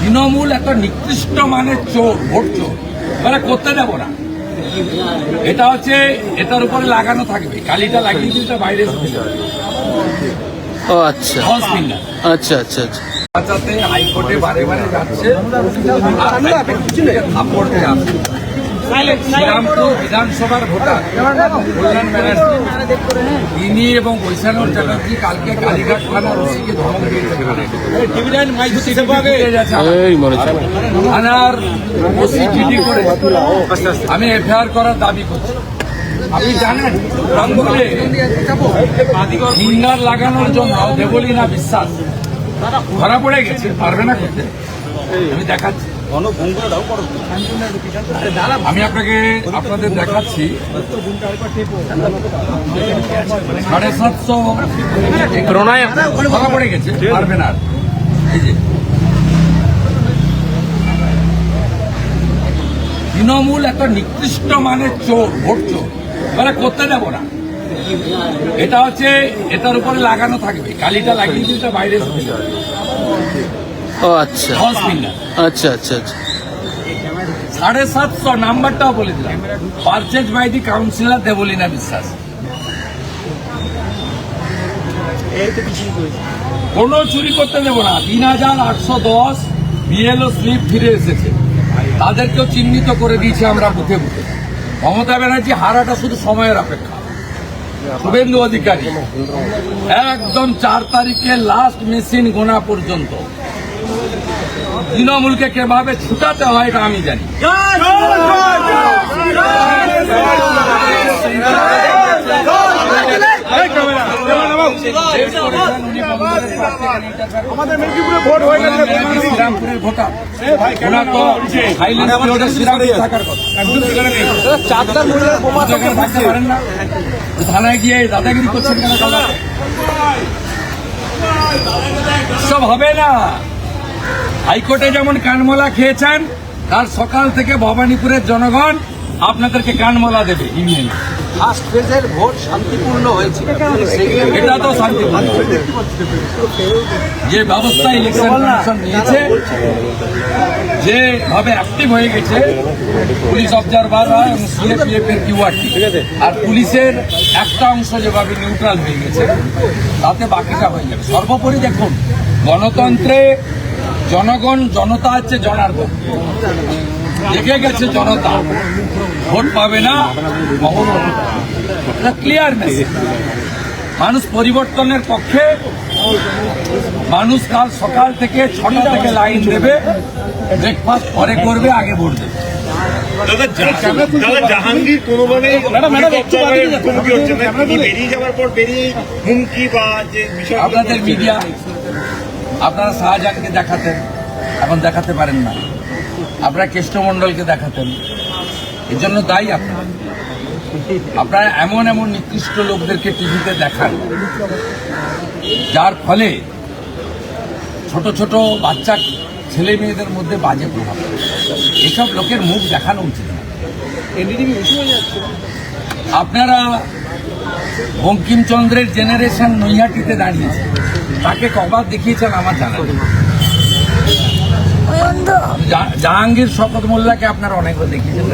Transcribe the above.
তৃণমূল একটা নিকৃষ্ট মানের চোর, ভোট চোর, এবারে করতে দেব না। এটা হচ্ছে এটার উপরে লাগানো থাকবে, কালিটা লাগিয়ে দিতে বাইরে এসে যাবে। ও আচ্ছা আচ্ছা আচ্ছা আচ্ছা বাঁচাতে হাইকোর্টে বারে বারে যাচ্ছে, আপড়তে আসছে। শ্রীরামপুর বিধানসভার ভোটার কল্যাণ ব্যানার্জি, তিনি এবং বৈশানুর চ্যাটার্জি কালকে কালীঘাট থানার ওসিকে ধমক দিয়েছে। থানার ওসি জিডি করে আমি এফআইআর করার দাবি করছি। আপনি জানেন রংপুরে ফিঙ্গার লাগানোর জন্য দেবলীনা বিশ্বাস ধরা পড়ে গেছে, পারবে না করতে। আমি দেখাচ্ছি, আমি আপনাদের দেখাচ্ছি 750 ধরা পড়ে গেছে, পারবে না। এই যে তৃণমূল একটা নিকৃষ্ট মানের চোর, ভোট চোর, এবারে করতে দেব না। এটা হচ্ছে এটার উপরে লাগানো থাকবে, কালিটা লাগিয়ে দিতে বাইরে এসে যাবে। ও আচ্ছা আচ্ছা আচ্ছা আচ্ছা 750 নাম্বারটাও বলে দিলাম, purchase by the councillor Deblina Biswas. কোনো চুরি করতে দেব না। 3810 বিএলও স্লিপ ফিরে এসেছে, তাদেরকেও চিহ্নিত করে দিয়েছি আমরা বুথে বুথে। মমতা ব্যানার্জি হারাটা শুধু সময়ের অপেক্ষা। শুভেন্দু অধিকারী একদম 4 তারিখে লাস্ট মেশিন গোনা পর্যন্ত তৃণমূলকে কিভাবে ছুটাতে হয় এটা আমি জানি। শ্রীরামপুরের ভোটার, ওনার তো সাইলেন্স পিরিয়ডে শ্রীরামপুর থাকার কথা, থাকতে পারেন না। থানায় গিয়ে দাদাগিরি করছেন কেন? সব হবে না। হাইকোর্টে যেমন কানমলা খেয়েছেন, তার সকাল থেকে ভবানীপুরের জনগণ আপনাদেরকে কানমলা দেবে। ফার্স্ট ফেজের ভোট শান্তিপূর্ণ হয়েছে, এটা তো শান্তিপূর্ণ। যে ব্যবস্থা ইলেকশন কমিশন নিয়েছে, যেভাবে অ্যাক্টিভ হয়ে গেছে পুলিশ অবজারভার এবং সিএপিএফ এর কিউআরটি, আর পুলিশের একটা অংশ যেভাবে নিউট্রাল হয়ে গেছে, তাতে বাকিটা হয়ে যাবে। সর্বোপরি দেখুন, গণতন্ত্রে জনগণ, জনতা হচ্ছে জনার্দন। দেখে গেছে জনতা ভোট পাবে না, ক্লিয়ার মেসেজ। মানুষ পরিবর্তনের পক্ষে, মানুষ কাল সকাল থেকে 6টা থেকে লাইন দেবে, ব্রেকফাস্ট পরে করবে, আগে ভোট দেবে। জাহাঙ্গীর বেরিয়ে যাওয়ার পর হুমকি বা যে আপনাদের মিডিয়া, আপনারা শাহজাহানকে দেখাতেন, এখন দেখাতে পারেন না। আপনারা কেষ্টমণ্ডলকে দেখাতেন, এর জন্য দায়ী আপনারা। আপনারা এমন এমন নিকৃষ্ট লোকদেরকে টিভিতে দেখান, যার ফলে ছোট ছোট বাচ্চা ছেলে মেয়েদের মধ্যে বাজে প্রভাব। এসব লোকের মুখ দেখানো উচিত না। আপনারা বঙ্কিমচন্দ্রের জেনারেশন নৈহাটিতে দাঁড়িয়েছে, তাকে কবার দেখিয়েছেন আমার জানা নেই। জাহাঙ্গীর শওকত মোল্লাকে আপনারা অনেকবার দেখিয়েছেন।